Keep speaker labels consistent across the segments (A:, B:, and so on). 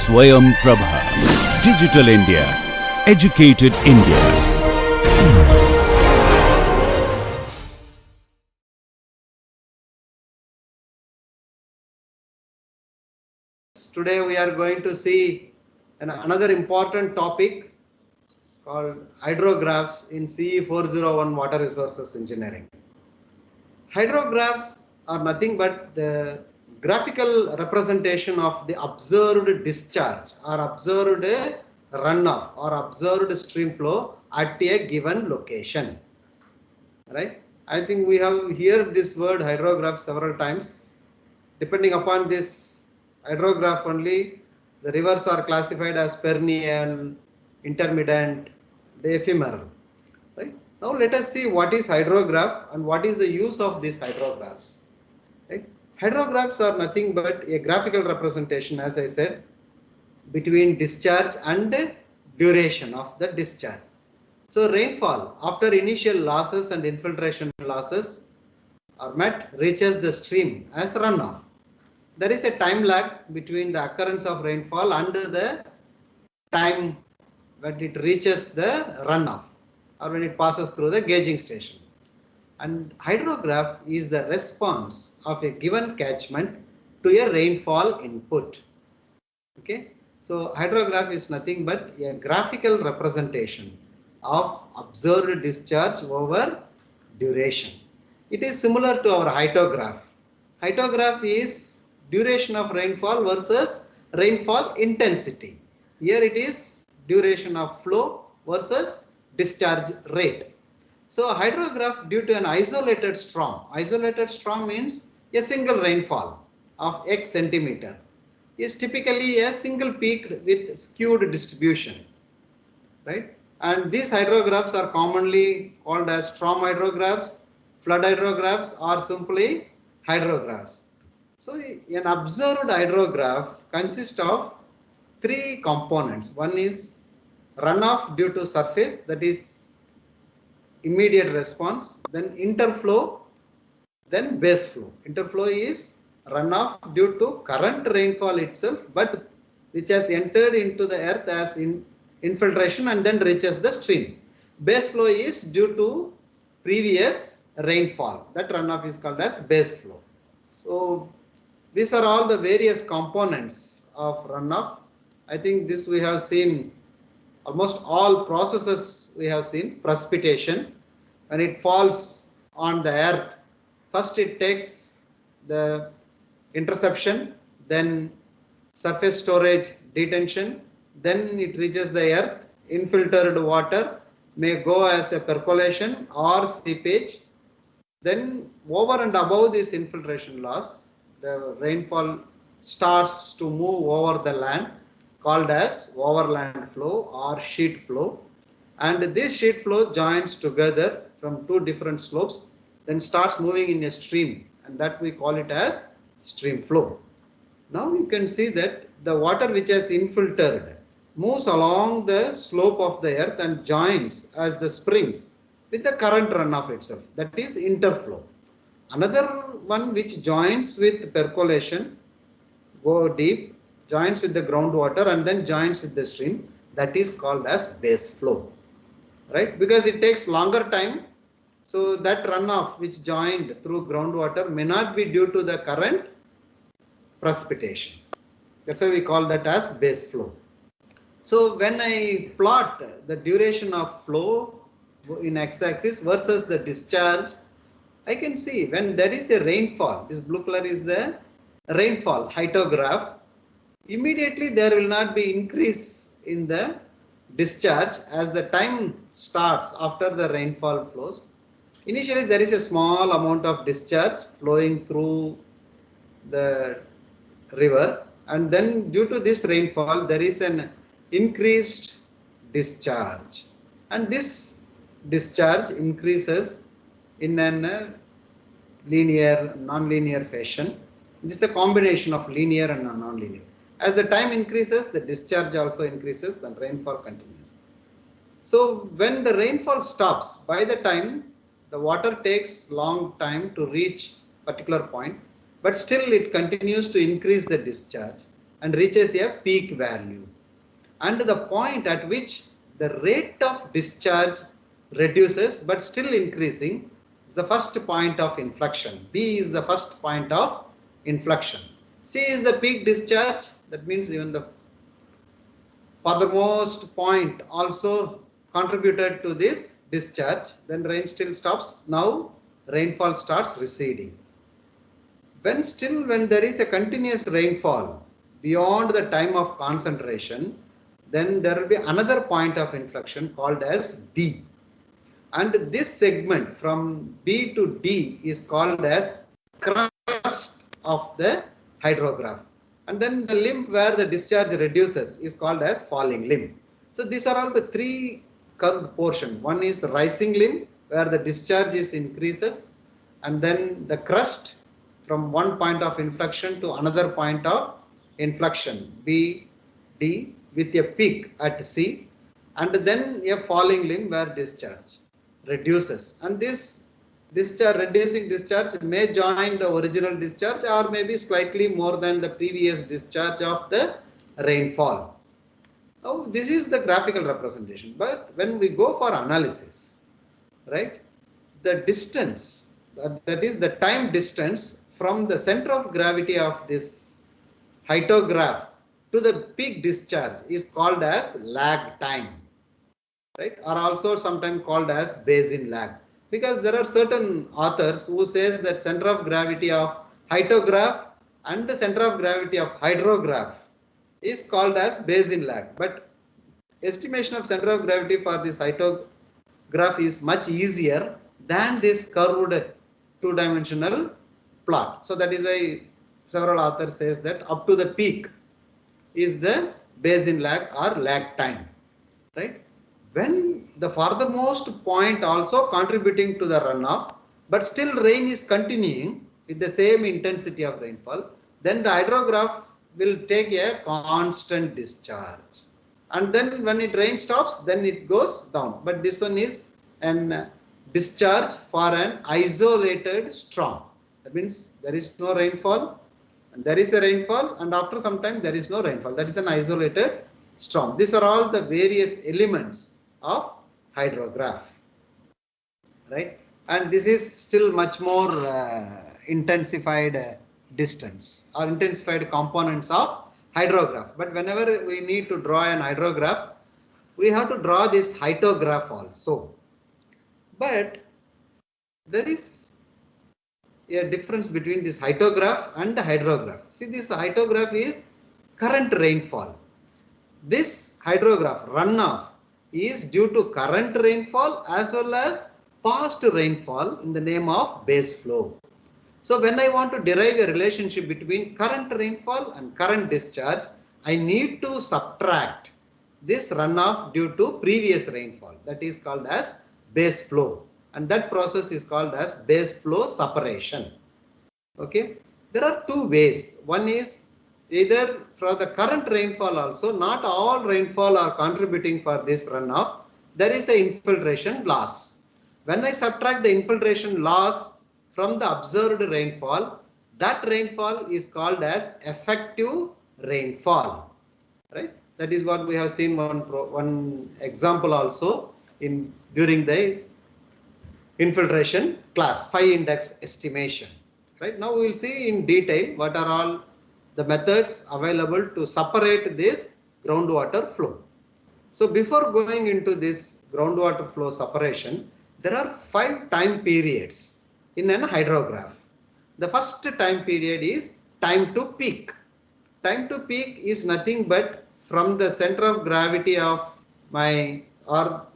A: Swayam Prabha. Digital India. Educated India.
B: Today we are going to see another important topic called hydrographs in CE 401 Water Resources Engineering. Hydrographs are nothing but the graphical representation of the observed discharge or observed runoff or observed stream flow at a given location. Right? I think we have heard this word hydrograph several times. Depending upon this hydrograph only, the rivers are classified as perennial, intermittent, the ephemeral. Right? Now let us see what is hydrograph and what is the use of these hydrographs. Right? Hydrographs are nothing but a graphical representation, as I said, between discharge and duration of the discharge. So rainfall after initial losses and infiltration losses are met reaches the stream as runoff. There is a time lag between the occurrence of rainfall and the time when it reaches the runoff or when it passes through the gauging station. And hydrograph is the response of a given catchment to a rainfall input. Okay, so hydrograph is nothing but a graphical representation of observed discharge over duration. It is similar to our hydrograph. Hydrograph is duration of rainfall versus rainfall intensity. Here it is duration of flow versus discharge rate. So hydrograph due to an isolated storm means a single rainfall of X centimeter is typically a single peak with skewed distribution, right? And these hydrographs are commonly called as storm hydrographs, flood hydrographs, or simply hydrographs. So an observed hydrograph consists of three components. One is runoff due to surface, that is immediate response, then interflow, then base flow. Interflow is runoff due to current rainfall itself, but which has entered into the earth as infiltration and then reaches the stream. Base flow is due to previous rainfall. That runoff is called as base flow. So these are all the various components of runoff. I think this we have seen almost all processes we have seen. Precipitation, when it falls on the earth, first it takes the interception, then surface storage detention, then it reaches the earth. Infiltered water may go as a percolation or seepage. Then over and above this infiltration loss, the rainfall starts to move over the land, called as overland flow or sheet flow. And this sheet flow joins together from two different slopes, then starts moving in a stream, and that we call it as stream flow. Now you can see that the water which has infiltrated moves along the slope of the earth and joins as the springs with the current runoff itself, that is interflow. Another one which joins with percolation, go deep, joins with the groundwater and then joins with the stream, that is called as base flow, right? Because it takes longer time, so that runoff which joined through groundwater may not be due to the current precipitation. That's why we call that as base flow. So when I plot the duration of flow in x-axis versus the discharge, I can see when there is a rainfall, this blue color is the rainfall hydrograph, immediately there will not be increase in the discharge as the time starts after the rainfall flows. Initially there is a small amount of discharge flowing through the river, and then due to this rainfall there is an increased discharge, and this discharge increases in an linear non-linear fashion. This is a combination of linear and non-linear. As the time increases, the discharge also increases and rainfall continues. So when the rainfall stops, by the time the water takes long time to reach particular point, but still it continues to increase the discharge. and reaches a peak value. And the point at which the rate of discharge reduces but still increasing is the first point of inflection. B is the first point of inflection. C is the peak discharge. That means even the furthermost point also contributed to this discharge. Then rain still stops. Now rainfall starts receding. When there is a continuous rainfall beyond the time of concentration, then there will be another point of inflection called as D. And this segment from B to D is called as crest of the hydrograph. And then the limb where the discharge reduces is called as falling limb. So these are all the three curved portion. One is the rising limb where the discharge is increases, and then the crest from one point of inflection to another point of inflection B, D with a peak at C, and then a falling limb where discharge reduces. And this reducing discharge may join the original discharge or maybe slightly more than the previous discharge of the rainfall. Now this is the graphical representation, but when we go for analysis, right, the distance, that is the time distance from the center of gravity of this hydrograph to the peak discharge is called as lag time, right, or also sometimes called as basin lag, because there are certain authors who says that center of gravity of hydrograph and the center of gravity of hydrograph is called as basin lag, but estimation of center of gravity for this hydrograph is much easier than this curved two-dimensional plot. So that is why several authors says that up to the peak is the basin lag or lag time, right? When the farthermost point also contributing to the runoff, but still rain is continuing with the same intensity of rainfall, then the hydrograph will take a constant discharge. And then when it rain stops, then it goes down. But this one is an discharge for an isolated storm. That means there is no rainfall, and there is a rainfall, and after some time there is no rainfall. That is an isolated storm. These are all the various elements of hydrograph, right? And this is still much more intensified distance or intensified components of hydrograph. But whenever we need to draw an hydrograph, we have to draw this hydrograph also. But there is a difference between this hydrograph and the hydrograph. See, this hydrograph is current rainfall. This hydrograph runoff is due to current rainfall as well as past rainfall in the name of base flow. So when I want to derive a relationship between current rainfall and current discharge, I need to subtract this runoff due to previous rainfall. That is called as base flow, and that process is called as base flow separation. Okay, there are two ways. One is either for the current rainfall also, not all rainfall are contributing for this runoff. There is a infiltration loss. When I subtract the infiltration loss from the observed rainfall, that rainfall is called as effective rainfall, right? That is what we have seen one example also in during the infiltration class 5 index estimation. Right now we will see in detail what are all the methods available to separate this groundwater flow. So before going into this groundwater flow separation, there are 5 time periods in an hydrograph. The first time period is time to peak. Time to peak is nothing but from the center of gravity of my, or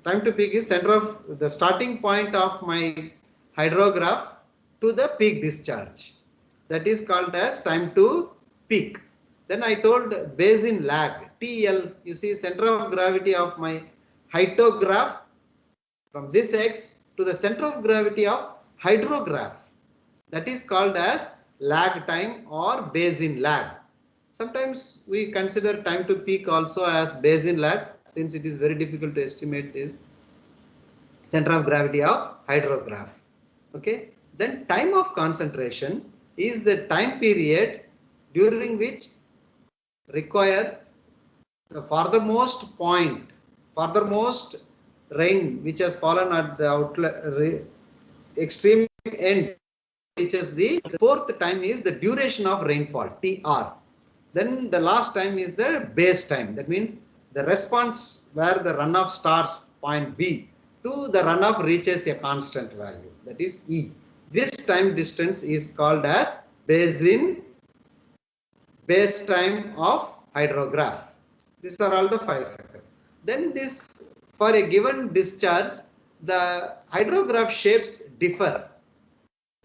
B: time to peak is center of the starting point of my hydrograph to the peak discharge. That is called as time to peak. Then I told basin lag, TL, you see center of gravity of my hydrograph from this X to the center of gravity of hydrograph. That is called as lag time or basin lag. Sometimes we consider time to peak also as basin lag, since it is very difficult to estimate this center of gravity of hydrograph. Okay. Then time of concentration is the time period during which require the farthermost rain which has fallen at the extreme end reaches the fourth time is the duration of rainfall, TR. Then the last time is the base time. That means the response where the runoff starts point B to the runoff reaches a constant value, that is E. This time distance is called as base time of hydrograph. These are all the 5 factors. Then this, for a given discharge, the hydrograph shapes differ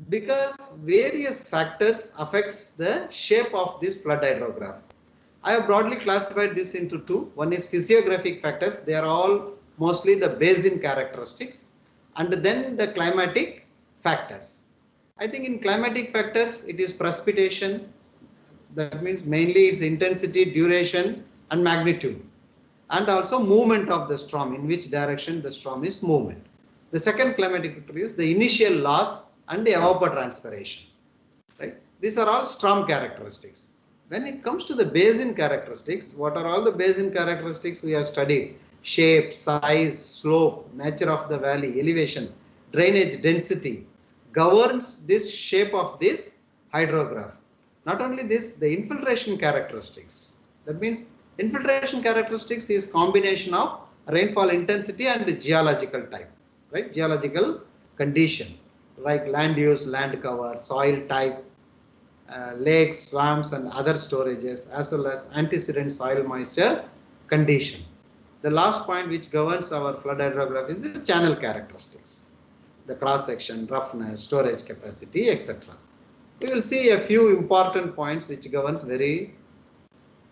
B: because various factors affects the shape of this flood hydrograph. I have broadly classified this into two. One is physiographic factors. They are all mostly the basin characteristics, and then the climatic factors. I think in climatic factors it is precipitation, that means mainly its intensity, duration and magnitude, and also movement of the storm, in which direction the storm is moving. The second climatic factor is the initial loss and the evapotranspiration. Right? These are all storm characteristics. When it comes to the basin characteristics, what are all the basin characteristics we have studied? Shape, size, slope, nature of the valley, elevation, drainage density governs this shape of this hydrograph. Not only this, the infiltration characteristics. That means infiltration characteristics is combination of rainfall intensity and geological type, right? Geological condition like land use, land cover, soil type, lakes, swamps and other storages, as well as antecedent soil moisture condition. The last point which governs our flood hydrograph is the channel characteristics, the cross section, roughness, storage capacity, etc. We will see a few important points which governs very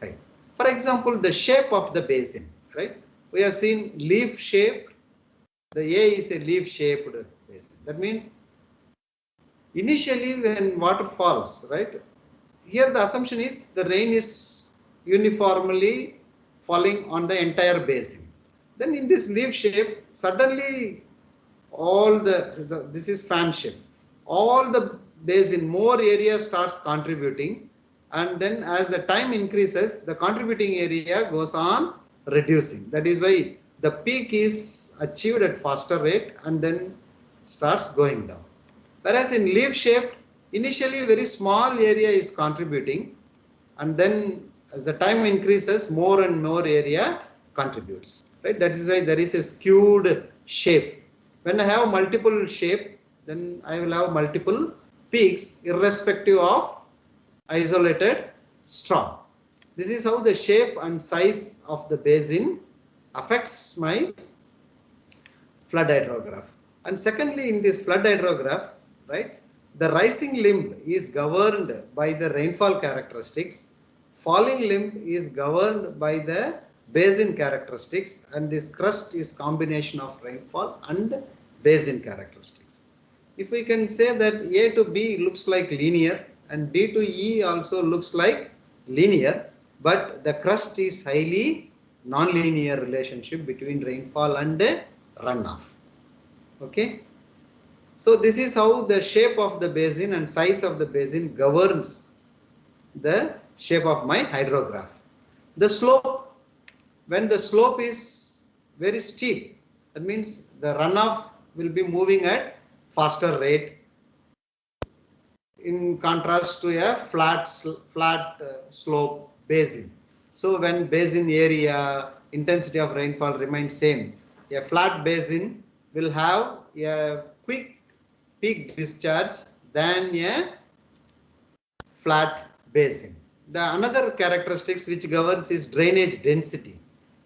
B: high. For example, the shape of the basin, right? We have seen leaf shaped. The A is a leaf shaped basin. That means initially when water falls, right? Here the assumption is the rain is uniformly falling on the entire basin. Then in this leaf shape, suddenly all this is fan shape. All the basin, more area starts contributing, and then as the time increases, the contributing area goes on reducing. That is why the peak is achieved at faster rate and then starts going down. Whereas in leaf shaped, initially very small area is contributing, and then as the time increases, more and more area contributes. Right? That is why there is a skewed shape. When I have multiple shape, then I will have multiple peaks irrespective of isolated storm. This is how the shape and size of the basin affects my flood hydrograph. And secondly, in this flood hydrograph, right, the rising limb is governed by the rainfall characteristics, falling limb is governed by the basin characteristics, and this crust is combination of rainfall and basin characteristics. If we can say that A to B looks like linear and D to E also looks like linear, but the crust is highly non-linear relationship between rainfall and runoff. Okay. So this is how the shape of the basin and size of the basin governs the shape of my hydrograph. The slope, when the slope is very steep, that means the runoff will be moving at faster rate in contrast to a flat slope basin. So when basin area intensity of rainfall remains same, a flat basin will have a quick peak discharge than a flat basin. The another characteristics which governs is drainage density.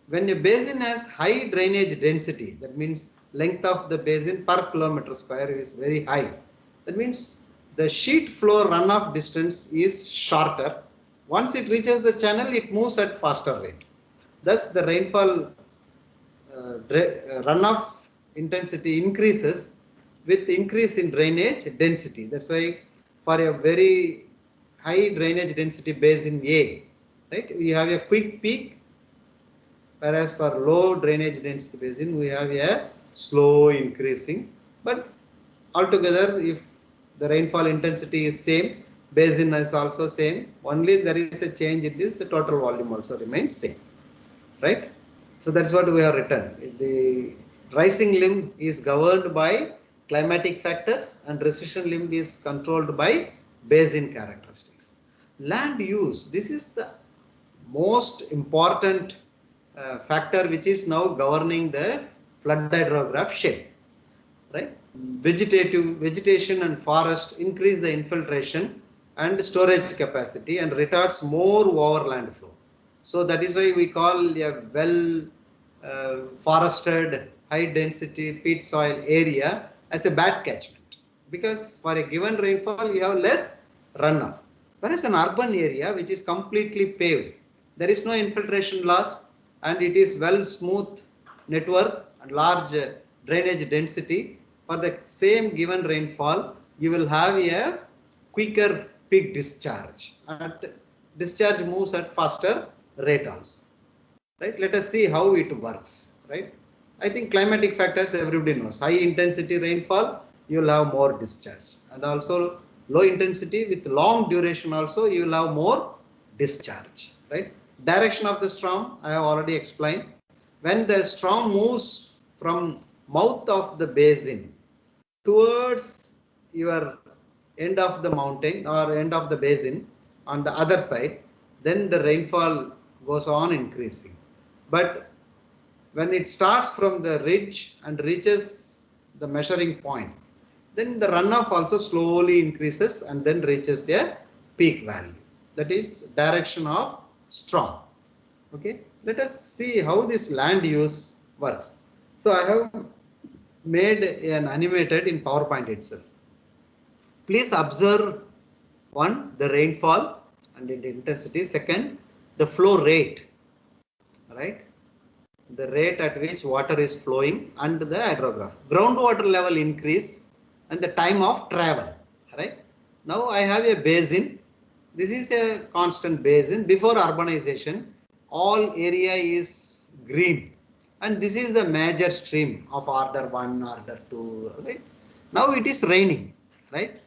B: When a basin has high drainage density, that means length of the basin per kilometer square is very high. That means the sheet flow runoff distance is shorter. Once it reaches the channel, it moves at faster rate. Thus, the rainfall runoff intensity increases with increase in drainage density. That's why for a very high drainage density basin A, right, we have a quick peak, whereas for low drainage density basin we have a slow increasing. But altogether, if the rainfall intensity is same, basin is also same. Only there is a change in this, the total volume also remains same, right? So that's what we have written. The rising limb is governed by climatic factors and recession limb is controlled by basin characteristics. Land use, this is the most important factor which is now governing the flood hydrograph shape, right? Vegetation and forest increase the infiltration and storage capacity and retards more overland flow. So that is why we call a well forested high density peat soil area as a bad catchment, because for a given rainfall you have less runoff. Whereas an urban area which is completely paved, there is no infiltration loss and it is well smooth network and large drainage density. For the same given rainfall, you will have a quicker peak discharge and discharge moves at faster rate also, right? Let us see how it works, right? I think climatic factors everybody knows. High intensity rainfall, you will have more discharge, and also low intensity with long duration also you will have more discharge, right? Direction of the storm I have already explained. When the storm moves from mouth of the basin towards your end of the mountain or end of the basin on the other side, then the rainfall goes on increasing. But when it starts from the ridge and reaches the measuring point, then the runoff also slowly increases and then reaches their peak value. That is direction of storm. Okay, let us see how this land use works. So I have made an animated in PowerPoint itself. Please observe one, the rainfall and its intensity. Second, the flow rate, right? The rate at which water is flowing and the hydrograph. Groundwater level increase and the time of travel, right? Now I have a basin. This is a constant basin. Before urbanization, all area is green. And this is the major stream of order 1, order 2, right? Now it is raining, right?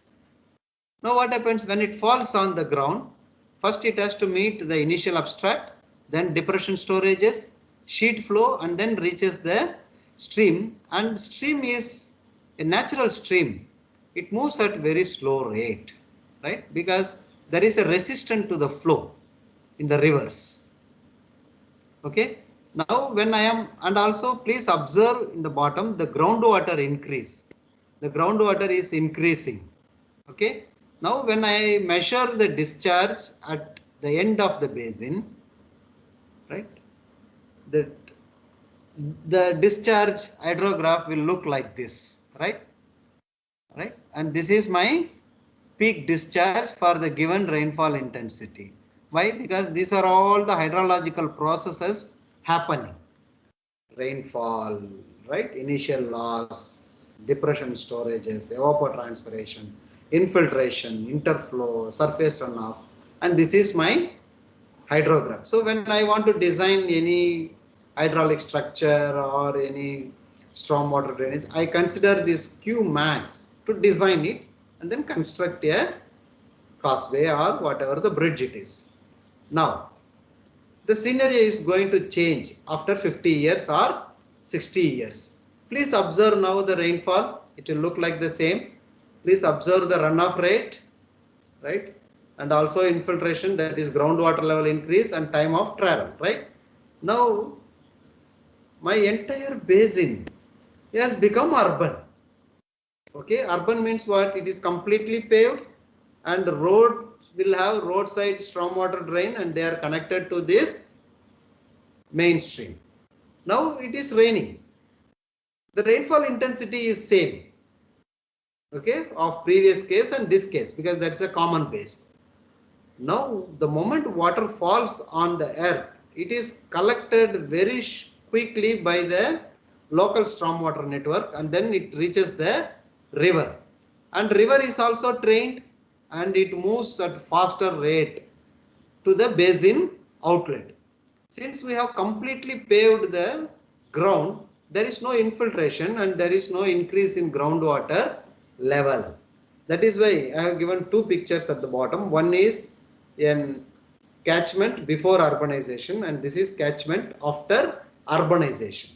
B: Now what happens when it falls on the ground? First it has to meet the initial abstract, then depression storages, sheet flow, and then reaches the stream. And stream is a natural stream. It moves at very slow rate, right? Because there is a resistance to the flow in the rivers. Okay. Now when I am, and also please observe in the bottom the groundwater increase. The groundwater is increasing. Okay. Now when I measure the discharge at the end of the basin, right, the, the discharge hydrograph will look like this, right? Right. And this is my peak discharge for the given rainfall intensity. Why? Because these are all the hydrological processes happening. Rainfall, right? Initial loss, depression storages, evapotranspiration, infiltration, interflow, surface runoff, and this is my hydrograph. So when I want to design any hydraulic structure or any stormwater drainage, I consider this Q max to design it and then construct a causeway or whatever the bridge it is. Now, the scenario is going to change after 50 years or 60 years. Please observe now the rainfall. It will look like the same. Please observe the runoff rate, right? And also infiltration, that is groundwater level increase and time of travel, right? Now, my entire basin has become urban. Okay, urban means what? It is completely paved and road will have roadside stormwater drain and they are connected to this mainstream. Now it is raining. The rainfall intensity is same, okay, of previous case and this case, because that's a common base. Now the moment water falls on the earth, it is collected very quickly by the local stormwater network and then it reaches the river. And river is also trained and it moves at faster rate to the basin outlet. Since we have completely paved the ground, there is no infiltration and there is no increase in groundwater level. That is why I have given two pictures at the bottom. One is an catchment before urbanization, and this is catchment after urbanization.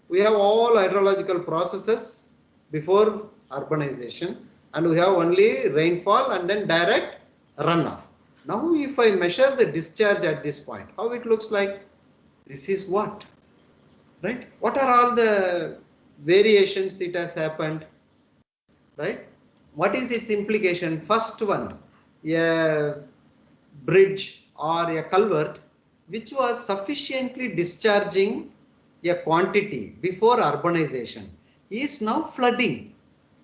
B: We have all hydrological processes before urbanization, and we have only rainfall and then direct runoff. Now if I measure the discharge at this point, how it looks like? This is what? Right? What are all the variations it has happened? Right? What is its implication? First one, a bridge or a culvert which was sufficiently discharging a quantity before urbanization is now flooding.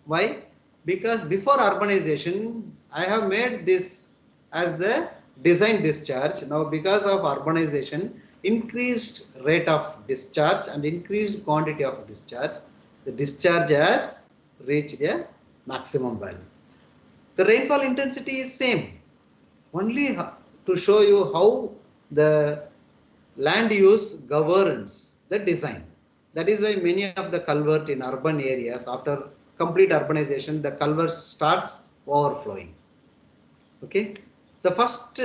B: Why? Because before urbanization, I have made this as the design discharge. Now, because of urbanization, increased rate of discharge and increased quantity of discharge, the discharge has reached a maximum value. The rainfall intensity is same, only to show you how the land use governs the design. That is why many of the culvert in urban areas, after complete urbanization, the culvert starts overflowing. Okay. The first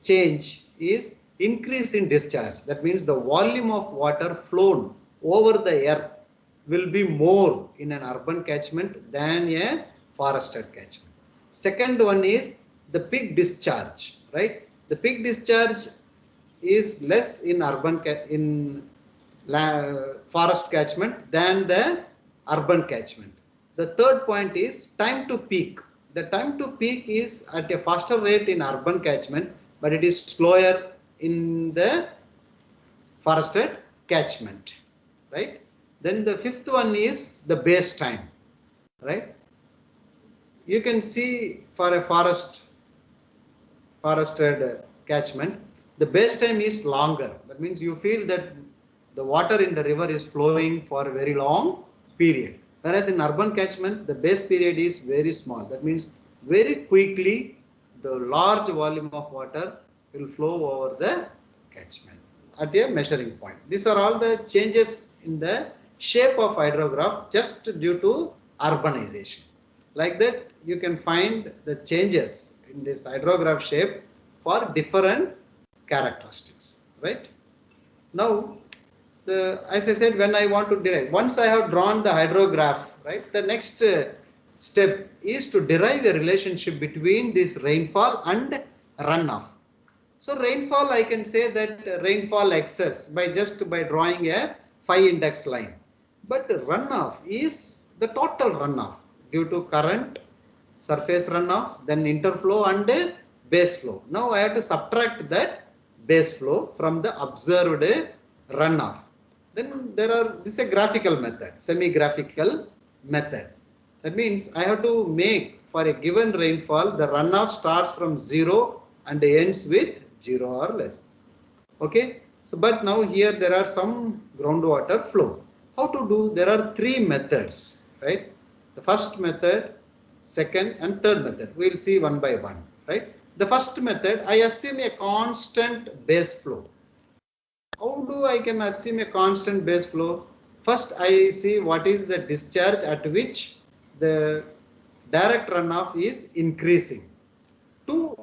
B: change is increase in discharge. That means the volume of water flown over the earth will be more in an urban catchment than a forested catchment. Second one is the peak discharge, right? The peak discharge is less in urban in forest catchment than the urban catchment. The third point is time to peak. The time to peak is at a faster rate in urban catchment, but it is slower in the forested catchment, right? Then the fifth one is the base time, right? You can see for a forested catchment, the base time is longer. That means you feel that the water in the river is flowing for a very long period. Whereas in urban catchment, the base period is very small. That means very quickly the large volume of water will flow over the catchment at a measuring point. These are all the changes in the shape of hydrograph just due to urbanization. Like that, you can find the changes in this hydrograph shape for different characteristics, right? Now, as I said, when I want to derive, once I have drawn the hydrograph, right, the next step is to derive a relationship between this rainfall and runoff. So rainfall, I can say that rainfall excess by drawing a 5 index line. But runoff is the total runoff due to current, surface runoff, then interflow and base flow. Now I have to subtract that base flow from the observed runoff. Then this is a graphical method, semi-graphical method. That means I have to make for a given rainfall, the runoff starts from 0 and ends with 0 or less. Okay. So, but now here there are some groundwater flow. How to do? There are three methods, right? The first method, second and third method. We will see one by one, right? The first method, I assume a constant base flow. How do I can assume a constant base flow? First, I see what is the discharge at which the direct runoff is increasing to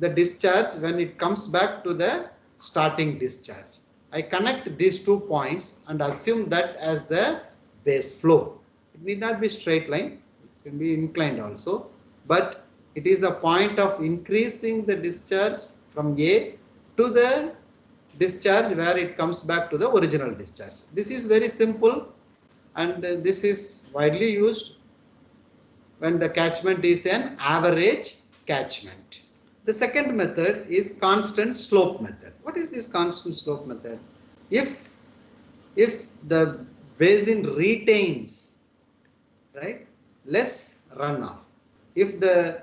B: the discharge when it comes back to the starting discharge. I connect these 2 points and assume that as the base flow. It need not be straight line, it can be inclined also, but it is a point of increasing the discharge from A to the discharge where it comes back to the original discharge. This is very simple, and this is widely used when the catchment is an average catchment. The second method is constant slope method. What is this constant slope method? If the basin retains, right, less runoff, if the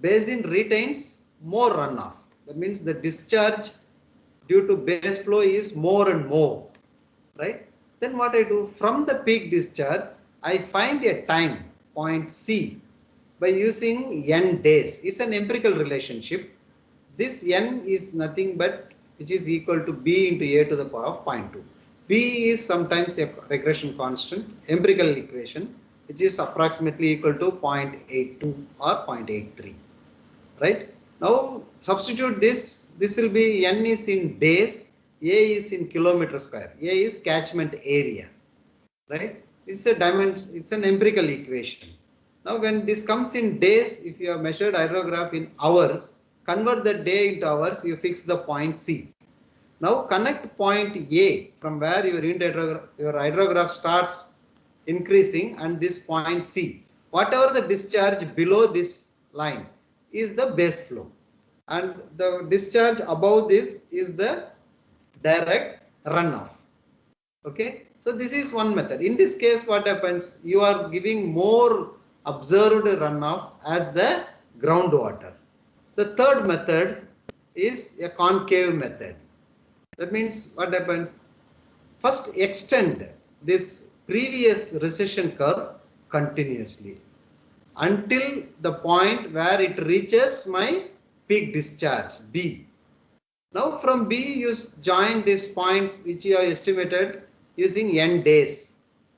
B: basin retains more runoff, that means the discharge due to base flow is more and more, right? Then what I do, from the peak discharge, I find a time point C by using n days. It's an empirical relationship. This n is nothing but which is equal to b into a to the power of 0.2. B is sometimes a regression constant, empirical equation. which is approximately equal to 0.82 or 0.83. Right? Now substitute this. This will be N is in days, A is in kilometer square. A is catchment area. Right? It's a dimension. It's an empirical equation. Now when this comes in days, if you have measured hydrograph in hours, convert the day into hours, you fix the point C. Now connect point A from where your hydrograph starts increasing and this point C. Whatever the discharge below this line is the base flow, and the discharge above this is the direct runoff. Okay, so this is one method. In this case, what happens? You are giving more observed runoff as the groundwater. The third method is a concave method. That means what happens? First, extend this previous recession curve continuously until the point where it reaches my peak discharge B. Now from B you join this point which you have estimated using N days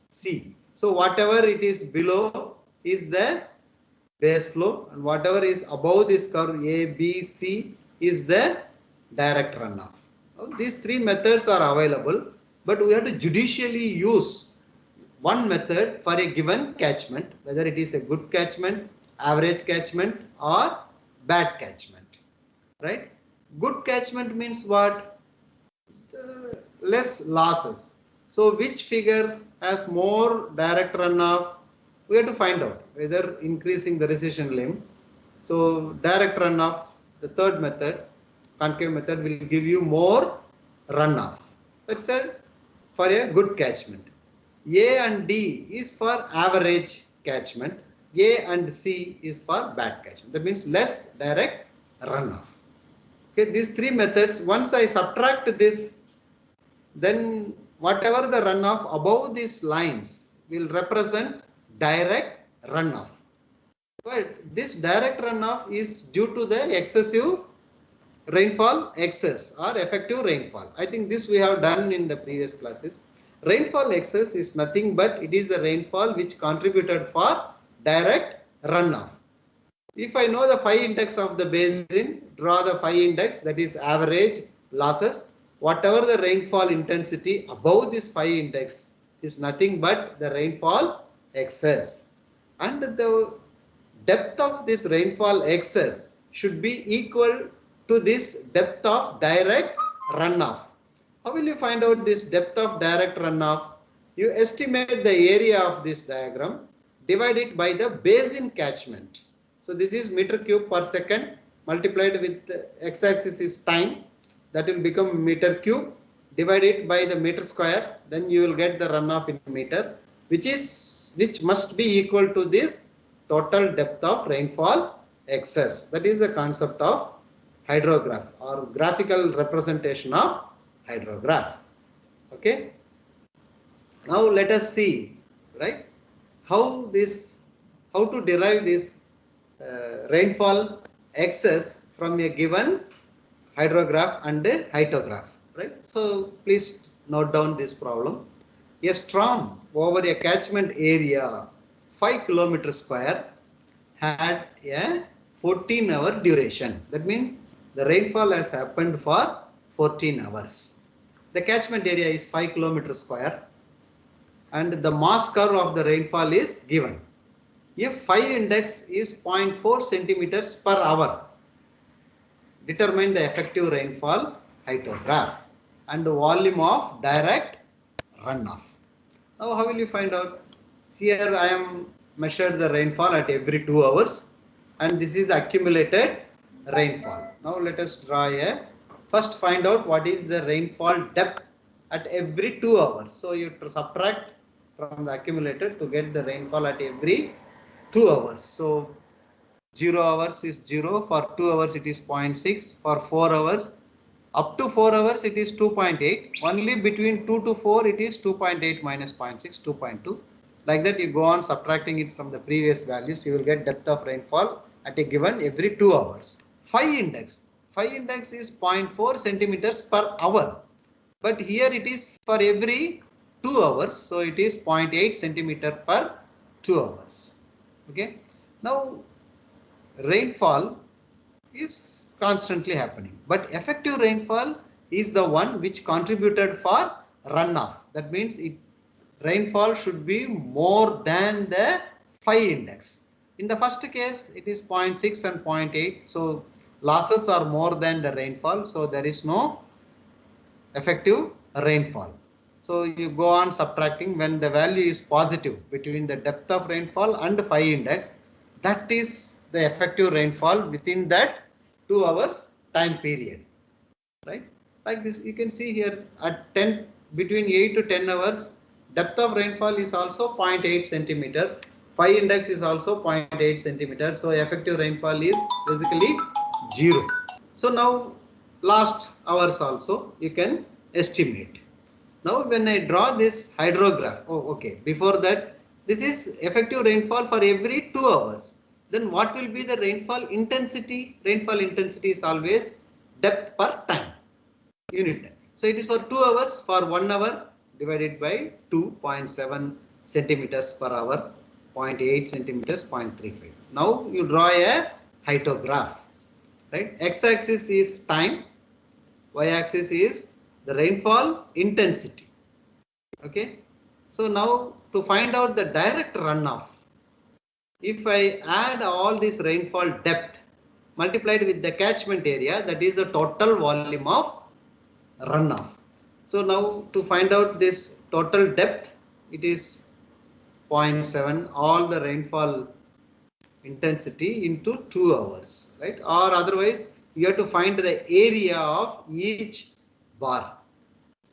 B: C. So whatever it is below is the base flow, and whatever is above this curve A, B, C is the direct runoff. Now, these three methods are available, but we have to judicially use one method for a given catchment, whether it is a good catchment, average catchment or bad catchment. Right? Good catchment means what? Less losses. So which figure has more direct runoff? We have to find out whether increasing the recession limb. So direct runoff, the third method, concave method, will give you more runoff. That's it for a good catchment. A and D is for average catchment. A and C is for bad catchment. That means less direct runoff. Okay, these three methods, once I subtract this, then whatever the runoff above these lines will represent direct runoff. But this direct runoff is due to the excessive rainfall excess or effective rainfall. I think this we have done in the previous classes. Rainfall excess is nothing but it is the rainfall which contributed for direct runoff. If I know the phi index of the basin, draw the phi index, that is average losses. Whatever the rainfall intensity above this phi index is nothing but the rainfall excess. And the depth of this rainfall excess should be equal to this depth of direct runoff. How will you find out this depth of direct runoff? You estimate the area of this diagram, divide it by the basin catchment. So this is meter cube per second multiplied with x-axis is time, that will become meter cube, divide it by the meter square, then you will get the runoff in meter, which must be equal to this total depth of rainfall excess. That is the concept of hydrograph or graphical representation of hydrograph. Okay. Now let us see, right, how to derive this rainfall excess from a given hydrograph and a hydrograph, right? So please note down this problem. A storm over a catchment area 5 kilometer square had a 14-hour duration. That means the rainfall has happened for 14 hours. The catchment area is 5 kilometer square and the mass curve of the rainfall is given. If phi index is 0.4 centimeters per hour, determine the effective rainfall hydrograph and volume of direct runoff. Now how will you find out? Here I am measured the rainfall at every 2 hours and this is accumulated rainfall. Now let us draw a, first find out what is the rainfall depth at every 2 hours. So you subtract from the accumulated to get the rainfall at every 2 hours. So 0 hours is 0, for 2 hours it is 0.6, for 4 hours, up to 4 hours it is 2.8, only between 2 to 4 it is 2.8 minus 0.6, 2.2. Like that you go on subtracting it from the previous values, you will get depth of rainfall at a given every 2 hours. Phi index is 0.4 centimeters per hour, but here it is for every 2 hours, so it is 0.8 centimeter per 2 hours. Okay. Now rainfall is constantly happening, but effective rainfall is the one which contributed for runoff. That means rainfall should be more than the 5 index. In the first case, it is zero point 0.6 and zero point 0.8. So losses are more than the rainfall. So there is no effective rainfall. So you go on subtracting when the value is positive between the depth of rainfall and 5 index. That is the effective rainfall within that 2 hours time period. Right? Like this, you can see here at 10 between 8 to 10 hours, depth of rainfall is also 0.8 centimeter. 5 index is also 0.8 centimeter. So effective rainfall is basically 0. So now last hours also you can estimate. Now when I draw this hydrograph, oh okay, before that this is effective rainfall for every 2 hours. Then what will be the rainfall intensity? Rainfall intensity is always depth per time, unit time. So it is for 2 hours, for 1 hour divided by 2.7 centimeters per hour, 0.8 centimeters, 0.35. Now you draw a hydrograph. Right? X-axis is time, y-axis is the rainfall intensity. Okay. So now to find out the direct runoff, if I add all this rainfall depth multiplied with the catchment area, that is the total volume of runoff. So now to find out this total depth, it is 0.7 all the rainfall intensity into 2 hours, right? Or otherwise you have to find the area of each bar,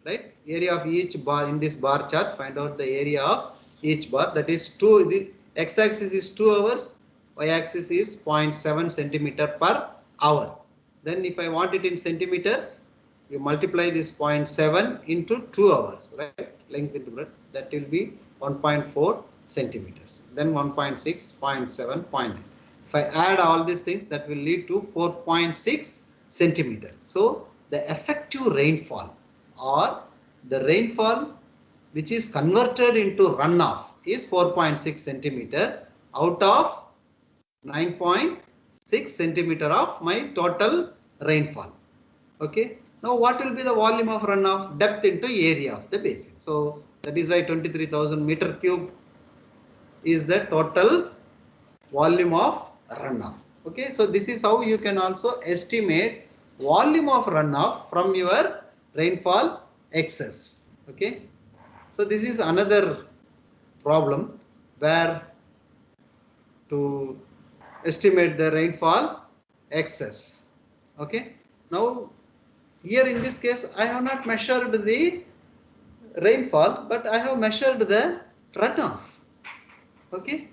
B: right? Area of each bar in this bar chart, find out the area of each bar, that is 2, the x-axis is 2 hours, y-axis is 0.7 centimeter per hour. Then if I want it in centimeters, you multiply this 0.7 into 2 hours, right? Length into breadth, that will be 1.4 centimeters. Then 1.6, 0.7, 0.9. If I add all these things, that will lead to 4.6 centimeter. So the effective rainfall or the rainfall which is converted into runoff is 4.6 centimeter out of 9.6 centimeter of my total rainfall. Okay. Now what will be the volume of runoff? Depth into area of the basin. So that is why 23,000 meter cube is the total volume of runoff. Okay. So this is how you can also estimate volume of runoff from your rainfall excess. Okay. So this is another problem where to estimate the rainfall excess. Okay. Now here in this case I have not measured the rainfall, but I have measured the runoff. Okay.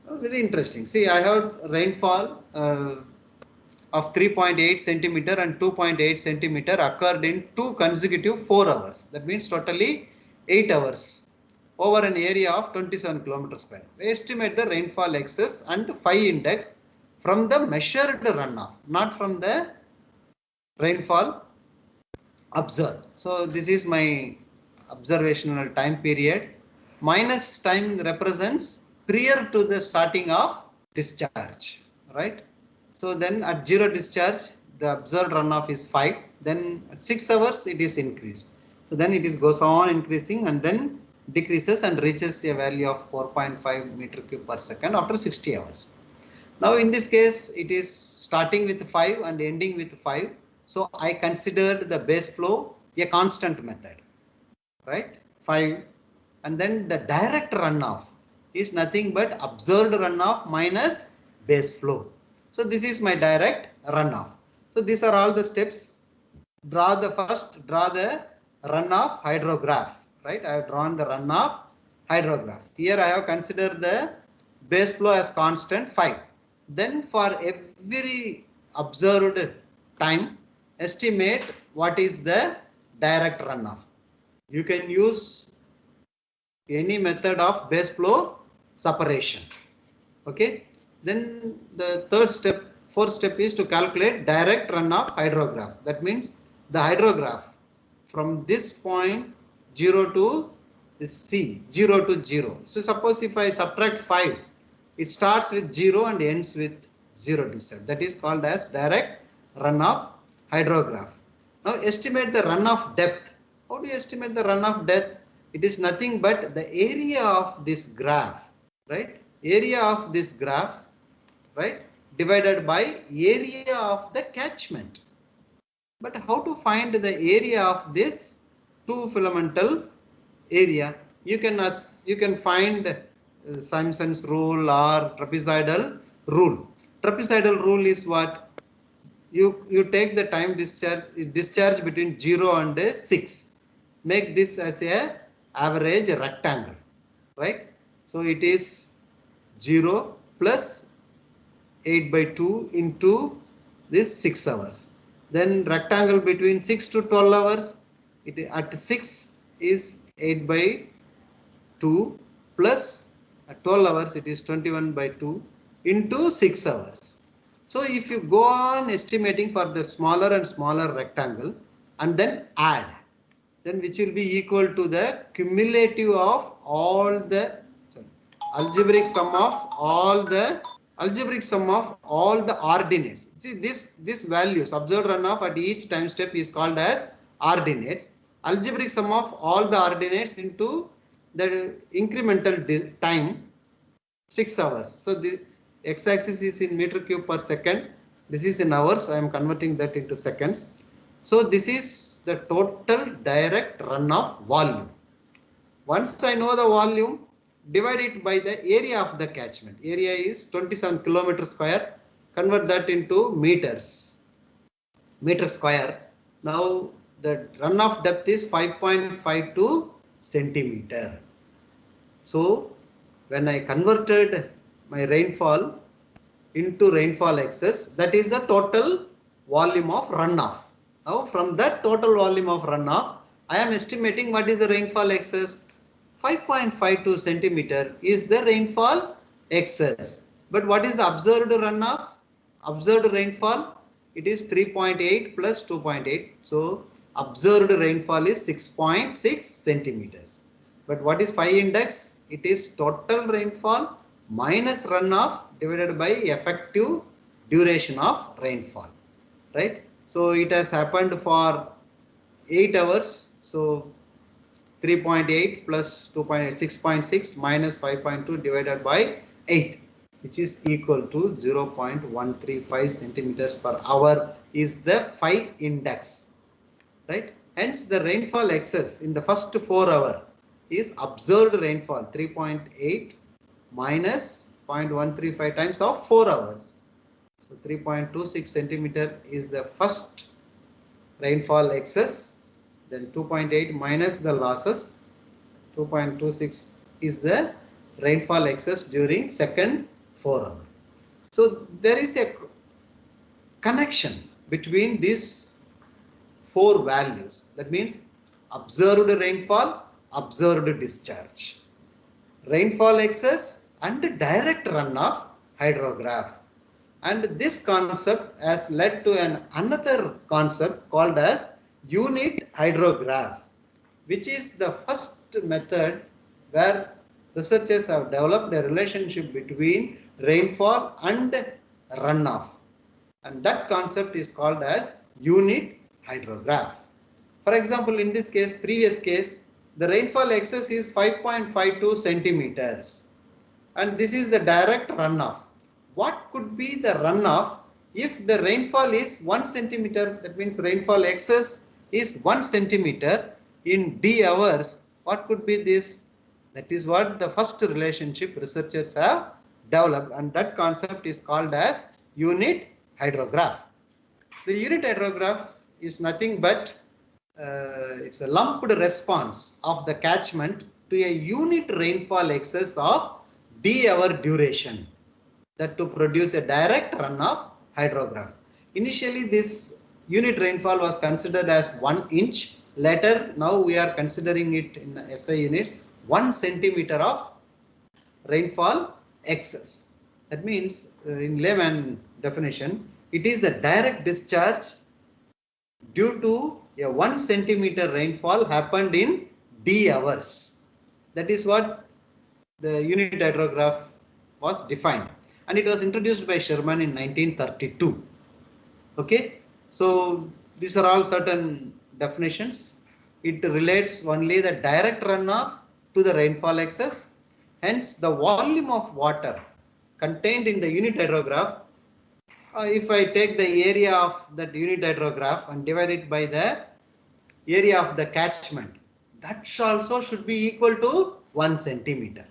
B: Very interesting. See, I have rainfall of 3.8 centimeter and 2.8 centimeter occurred in 2 consecutive 4 hours. That means totally 8 hours over an area of 27 kilometers square. We estimate the rainfall excess and 5 index from the measured runoff, not from the rainfall observed. So this is my observational time period. Minus time represents prior to the starting of discharge, right? So then at 0 discharge, the observed runoff is 5. Then at 6 hours, it is increased. So then it is goes on increasing and then decreases and reaches a value of 4.5 meter cube per second after 60 hours. Now in this case, it is starting with 5 and ending with 5. So I considered the base flow a constant method, right? 5. And then the direct runoff is nothing but observed runoff minus base flow. So this is my direct runoff. So these are all the steps. Draw the runoff hydrograph, right? I have drawn the runoff hydrograph. Here I have considered the base flow as constant 5. Then for every observed time, estimate what is the direct runoff. You can use any method of base flow separation. Okay. Then the fourth step is to calculate direct runoff hydrograph. That means the hydrograph from this point 0 to this C, 0 to 0. So suppose if I subtract 5, it starts with 0 and ends with 0 discharge. That is called as direct runoff hydrograph. Now estimate the runoff depth. How do you estimate the runoff depth? It is nothing but the area of this graph, right? Area of this graph, right, divided by area of the catchment. But how to find the area of this two filamental area? You can find Simpson's rule or trapezoidal rule. Trapezoidal rule is what? You take the time discharge between 0 and 6. Make this as a average rectangle, right? So it is 0 plus 8 by 2 into this 6 hours. Then rectangle between 6 to 12 hours, it at 6 is 8 by 2 plus at 12 hours it is 21 by 2 into 6 hours. So if you go on estimating for the smaller and smaller rectangle and then add, then which will be equal to the cumulative of all the algebraic sum of all the ordinates. See this values observed runoff at each time step is called as ordinates. Algebraic sum of all the ordinates into the incremental time 6 hours. So the x-axis is in meter cube per second. This is in hours. I am converting that into seconds. So this is the total direct runoff volume. Once I know the volume, divide it by the area of the catchment. Area is 27 kilometer square. Convert that into meters. Meter square. Now the runoff depth is 5.52 centimeter. So when I converted my rainfall into rainfall excess, that is the total volume of runoff. Now from that total volume of runoff, I am estimating what is the rainfall excess. 5.52 centimeter is the rainfall excess. But what is the observed runoff? Observed rainfall, it is 3.8 plus 2.8. So observed rainfall is 6.6 centimeters. But what is phi index? It is total rainfall minus runoff divided by effective duration of rainfall, right? So it has happened for 8 hours. So 3.8 plus 2.8, 6.6 minus 5.2 divided by 8, which is equal to 0.135 centimeters per hour is the phi index, right? Hence the rainfall excess in the first 4 hours is observed rainfall 3.8 minus 0.135 times of 4 hours. So 3.26 centimeter is the first rainfall excess, then 2.8 minus the losses, 2.26 is the rainfall excess during second 4 hours. So there is a connection between these 4 values. That means observed rainfall, observed discharge, rainfall excess and direct runoff hydrograph. And this concept has led to another concept called as unit hydrograph, which is the first method where researchers have developed a relationship between rainfall and runoff. And that concept is called as unit hydrograph. For example, in this case, previous case, the rainfall excess is 5.52 centimeters. And this is the direct runoff. What could be the runoff if the rainfall is 1 centimeter? That means rainfall excess is 1 centimeter in d hours. What could be this? That is what the first relationship researchers have developed, and that concept is called as unit hydrograph. The unit hydrograph is nothing but it's a lumped response of the catchment to a unit rainfall excess of d hour duration, that to produce a direct runoff hydrograph. Initially this unit rainfall was considered as 1 inch. Later now we are considering it in SI units 1 centimeter of rainfall excess. That means in layman definition, it is the direct discharge due to a 1 centimeter rainfall happened in d hours. That is what the unit hydrograph was defined, and it was introduced by Sherman in 1932. Okay, so these are all certain definitions. It relates only the direct runoff to the rainfall excess. Hence, the volume of water contained in the unit hydrograph, if I take the area of that unit hydrograph and divide it by the area of the catchment, that also should be equal to 1 centimeter.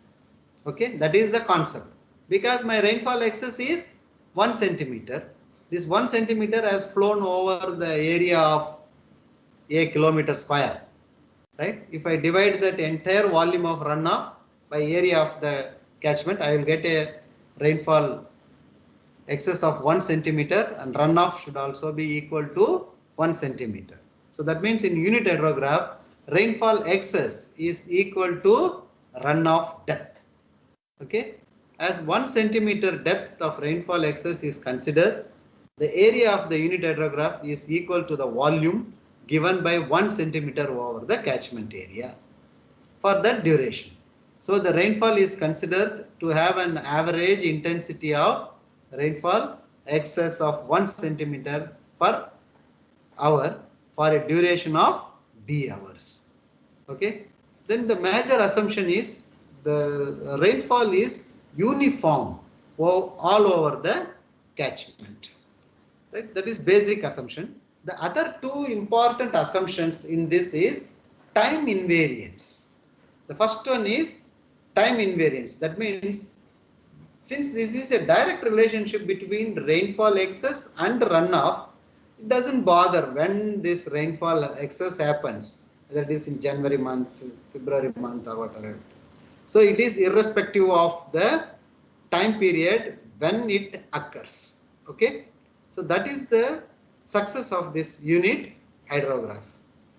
B: Okay, that is the concept. Because my rainfall excess is 1 centimeter, this 1 centimeter has flown over the area of a kilometer square, right? If I divide that entire volume of runoff by area of the catchment, I will get a rainfall excess of 1 centimeter, and runoff should also be equal to 1 centimeter. So that means in unit hydrograph, rainfall excess is equal to runoff depth. Okay, as 1 centimeter depth of rainfall excess is considered, the area of the unit hydrograph is equal to the volume given by 1 centimeter over the catchment area for that duration. So the rainfall is considered to have an average intensity of rainfall excess of 1 centimeter per hour for a duration of d hours. Okay, then the major assumption is the rainfall is uniform all over the catchment, right? That is basic assumption. The other two important assumptions in this is time invariance. The first one is time invariance. That means since this is a direct relationship between rainfall excess and runoff, it doesn't bother when this rainfall excess happens, whether it is in January month, February month, or whatever. So it is irrespective of the time period when it occurs. Okay, so that is the success of this unit hydrograph.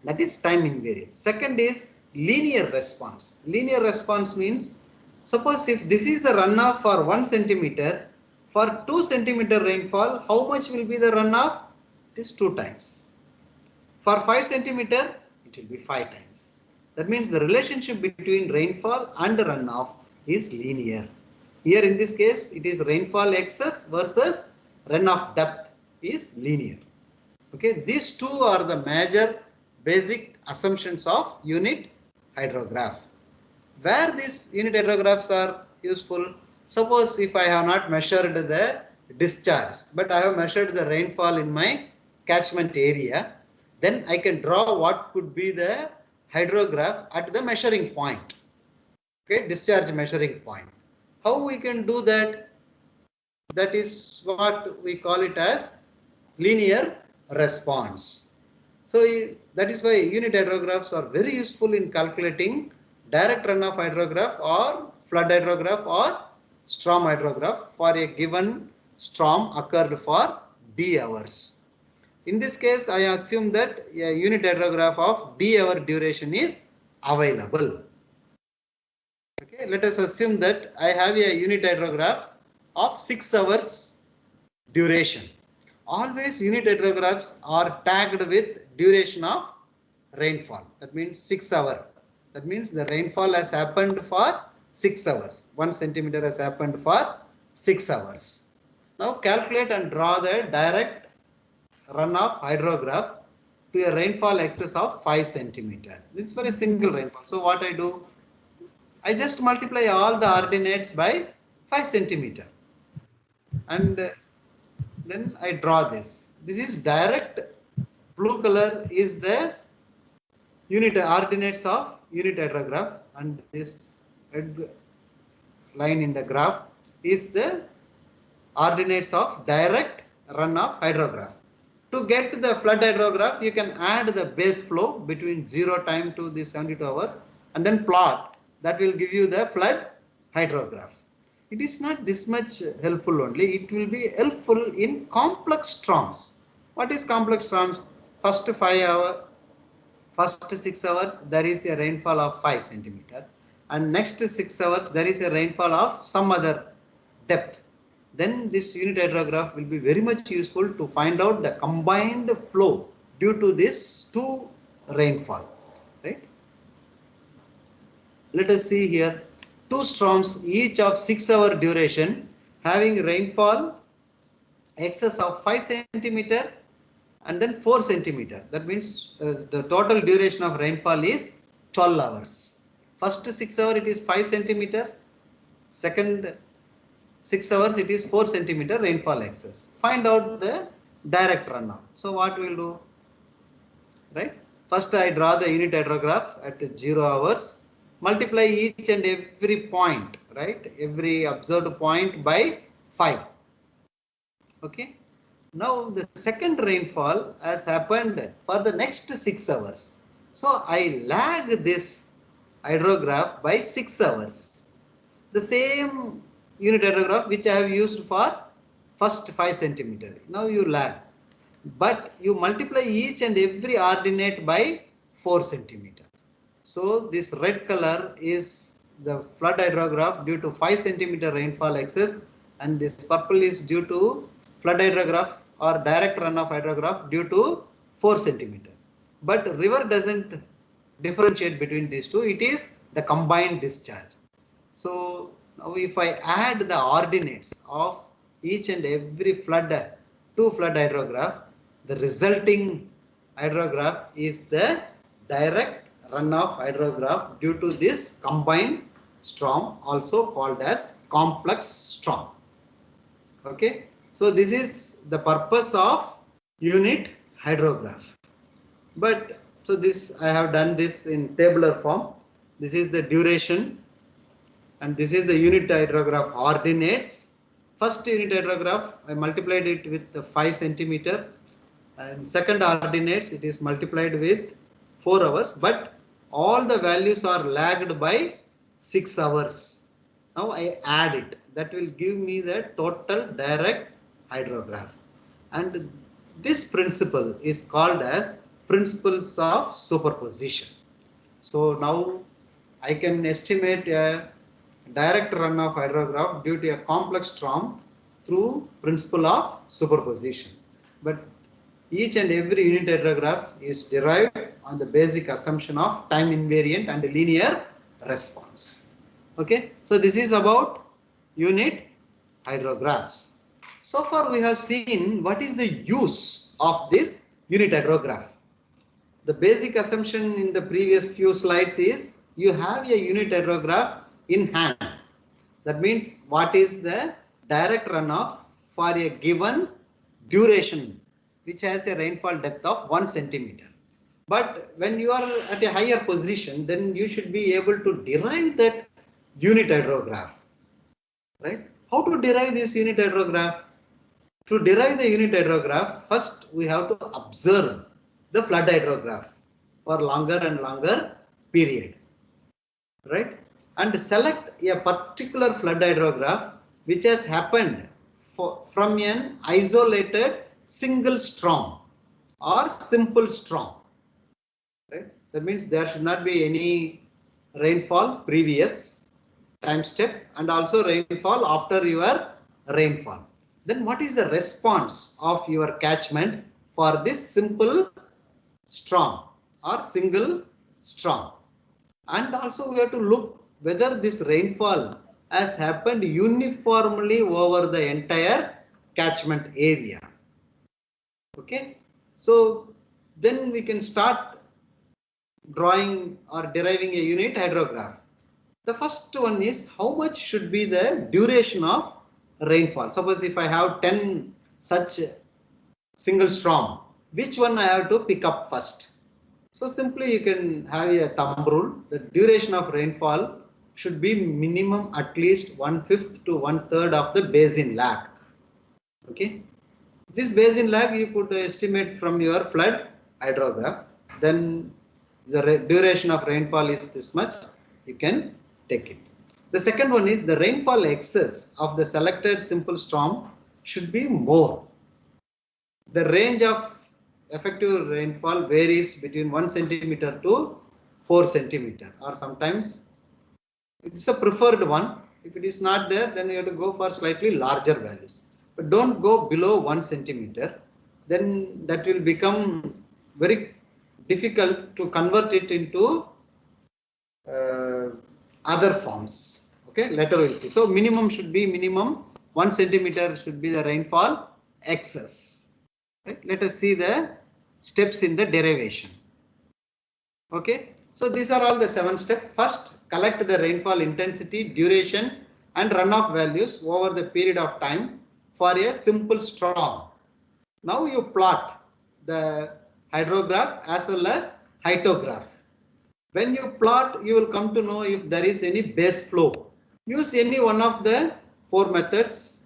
B: That is time invariance. Second is linear response. Linear response means, suppose if this is the runoff for 1 centimeter, for 2 centimeter rainfall, how much will be the runoff? It is 2 times. For 5 centimeter, it will be 5 times. That means the relationship between rainfall and runoff is linear. Here in this case, it is rainfall excess versus runoff depth is linear. Okay, these two are the major basic assumptions of unit hydrograph. Where these unit hydrographs are useful, suppose if I have not measured the discharge, but I have measured the rainfall in my catchment area, then I can draw what could be the hydrograph at the measuring point. Okay, discharge measuring point. How we can do that? That is what we call it as linear response. So that is why unit hydrographs are very useful in calculating direct runoff hydrograph or flood hydrograph or storm hydrograph for a given storm occurred for d hours. In this case, I assume that a unit hydrograph of d hour duration is available. Okay, let us assume that I have a unit hydrograph of 6 hours duration. Always unit hydrographs are tagged with duration of rainfall. That means 6 hours. That means the rainfall has happened for 6 hours. 1 centimeter has happened for 6 hours. Now calculate and draw the direct runoff hydrograph to a rainfall excess of 5 centimeter. This is for a single rainfall. So what I do? I just multiply all the ordinates by 5 centimeter, and then I draw this. This is direct. Blue color is the unit ordinates of unit hydrograph, and this red line in the graph is the ordinates of direct runoff hydrograph. To get the flood hydrograph, you can add the base flow between 0 time to the 72 hours and then plot. That will give you the flood hydrograph. It is not this much helpful only. It will be helpful in complex storms. What is complex storms? First 6 hours, there is a rainfall of 5 centimeter, and next 6 hours, there is a rainfall of some other depth. Then this unit hydrograph will be very much useful to find out the combined flow due to this two rainfall, right? Let us see here. Two storms, each of 6 hour duration, having rainfall excess of 5 centimeter and then 4 centimeter. That means the total duration of rainfall is 12 hours. First 6 hour it is 5 centimeter. Second 6 hours it is 4 centimeter rainfall excess. Find out the direct runoff. So what we will do? Right? First I draw the unit hydrograph at 0 hours. Multiply each and every point, right? Every observed point by 5. Okay. Now the second rainfall has happened for the next 6 hours. So I lag this hydrograph by 6 hours. The same unit hydrograph which I have used for first 5 centimeter. Now you lag. But you multiply each and every ordinate by 4 centimeter. So this red color is the flood hydrograph due to 5 centimeter rainfall excess, and this purple is due to flood hydrograph or direct runoff hydrograph due to 4 centimeter. But river doesn't differentiate between these two. It is the combined discharge. So now if I add the ordinates of each and every flood to flood hydrograph, the resulting hydrograph is the direct runoff hydrograph due to this combined storm, also called as complex storm. Okay, so this is the purpose of unit hydrograph. But so this I have done this in tabular form. This is the duration and this is the unit hydrograph ordinates. First unit hydrograph I multiplied it with the 5 centimeter, and second ordinates it is multiplied with 4 hours, but all the values are lagged by 6 hours. Now I add it, that will give me the total direct hydrograph, and this principle is called as principles of superposition. So now I can estimate a direct runoff hydrograph due to a complex storm through principle of superposition. But each and every unit hydrograph is derived on the basic assumption of time invariant and linear response. Okay, so this is about unit hydrographs. So far we have seen what is the use of this unit hydrograph. The basic assumption in the previous few slides is you have a unit hydrograph in hand. That means what is the direct runoff for a given duration which has a rainfall depth of 1 centimeter. But when you are at a higher position, then you should be able to derive that unit hydrograph. Right? How to derive this unit hydrograph? To derive the unit hydrograph, first we have to observe the flood hydrograph for longer and longer period, right? And select a particular flood hydrograph which has happened from an isolated single storm or simple storm, right? That means there should not be any rainfall previous time step and also rainfall after your rainfall. Then what is the response of your catchment for this simple storm or single storm? And also we have to look whether this rainfall has happened uniformly over the entire catchment area. Okay, so then we can start drawing or deriving a unit hydrograph. The first one is how much should be the duration of rainfall. Suppose if I have 10 such single storm, which one I have to pick up first? So simply you can have a thumb rule. The duration of rainfall should be minimum at least 1/5 to 1/3 of the basin lag. Okay. This basin lag you could estimate from your flood hydrograph. Then the duration of rainfall is this much. You can take it. The second one is the rainfall excess of the selected simple storm should be more. The range of effective rainfall varies between 1 centimeter to 4 centimeter, or sometimes it's a preferred one. If it is not there, then you have to go for slightly larger values. But don't go below 1 centimeter. Then that will become very difficult to convert it into other forms. Okay, later we'll see. So minimum should be minimum 1 centimeter should be the rainfall excess. Right? Let us see the steps in the derivation. Okay, so these are all the 7 steps. First, collect the rainfall intensity, duration, and runoff values over the period of time for a simple storm. Now you plot the hydrograph as well as hydrograph. When you plot, you will come to know if there is any base flow. Use any one of the 4 methods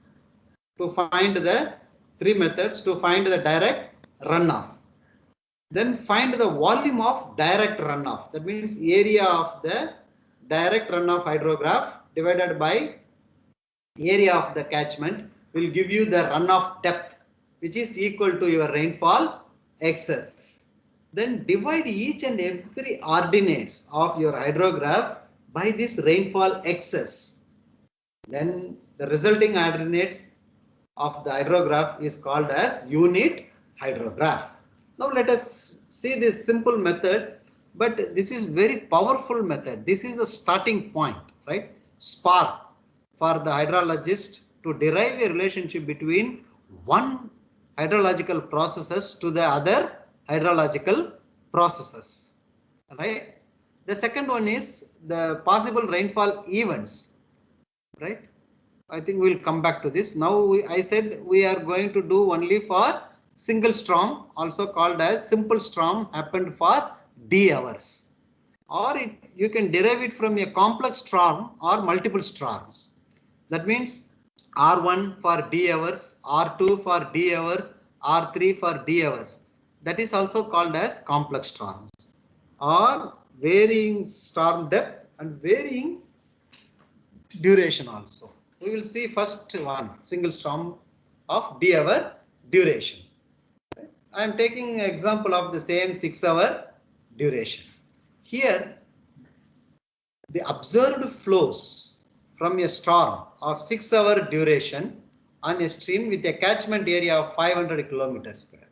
B: to find the 3 methods to find the direct runoff. Then find the volume of direct runoff. That means area of the direct runoff hydrograph divided by area of the catchment will give you the runoff depth, which is equal to your rainfall excess. Then divide each and every ordinates of your hydrograph by this rainfall excess. Then the resulting ordinates of the hydrograph is called as unit hydrograph. Now let us see this simple method, but this is very powerful method. This is the starting point, right? Spark for the hydrologist to derive a relationship between one hydrological processes to the other hydrological processes, right? The second one is the possible rainfall events, right? I think we'll come back to this. Now I said we are going to do only for single storm, also called as simple storm, happened for d hours, or you can derive it from a complex storm or multiple storms. That means R1 for d hours, R2 for d hours, R3 for d hours. That is also called as complex storms, or varying storm depth and varying duration also. We will see first one single storm of d hour duration. I am taking example of the same 6-hour duration. Here the observed flows from a storm of 6-hour duration on a stream with a catchment area of 500 kilometers square.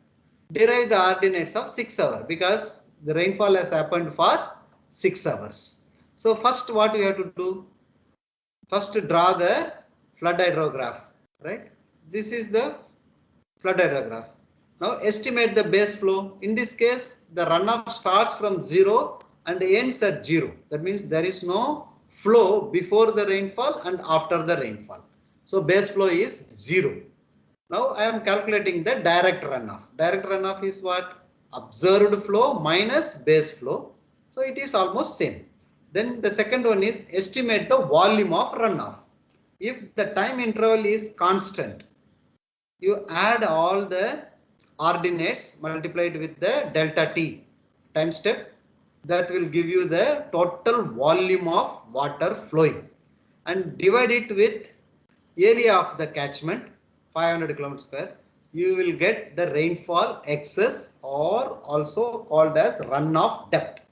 B: Derive the ordinates of 6 hours because the rainfall has happened for 6 hours. So first what we have to do? First draw the flood hydrograph, right? This is the flood hydrograph. Now estimate the base flow. In this case, the runoff starts from 0 and ends at 0. That means there is no flow before the rainfall and after the rainfall. So base flow is 0. Now I am calculating the direct runoff. Direct runoff is what? Observed flow minus base flow. So it is almost same. Then the second one is estimate the volume of runoff. If the time interval is constant, you add all the ordinates multiplied with the delta t time step, that will give you the total volume of water flowing, and divide it with area of the catchment 500 kilometers square. You will get the rainfall excess, or also called as runoff depth.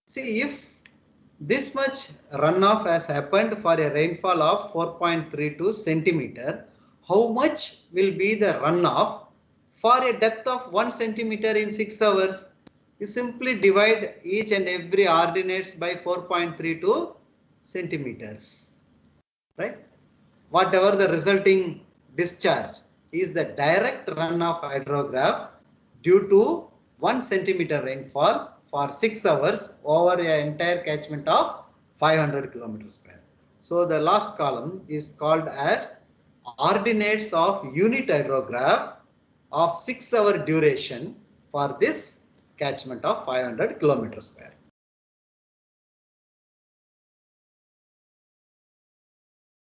B: See, if this much runoff has happened for a rainfall of 4.32 centimeter, how much will be the runoff for a depth of 1 centimeter in 6 hours? You simply divide each and every ordinates by 4.32 centimeters, right? Whatever the resulting discharge is the direct runoff hydrograph due to 1 centimeter rainfall for 6 hours over an entire catchment of 500 kilometers square. So the last column is called as ordinates of unit hydrograph of 6-hour duration for this catchment of 500 kilometers square.